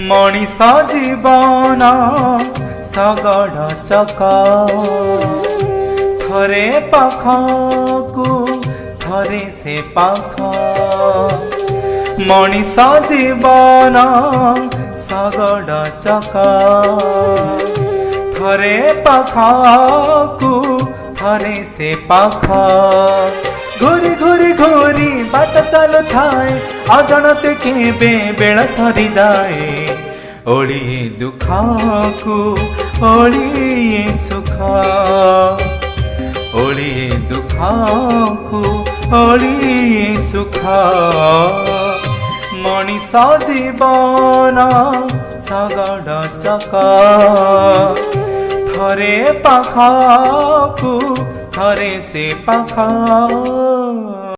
मनीष जीवन शगड़ चका थरे पाखकु थरे से पाख मनीष जीवन शगड़ चका थरे पाखकु थरे से पाख घूरी घूरी घूरी बाट चालू थाए अजणते केबे बेला सरी जाए ओलिए दुखकु ओलिए सुख ओलिए दुखकु ओलिए सुख मनीष जीवन शगड़ चका थरे पाखकु थरे से पाख।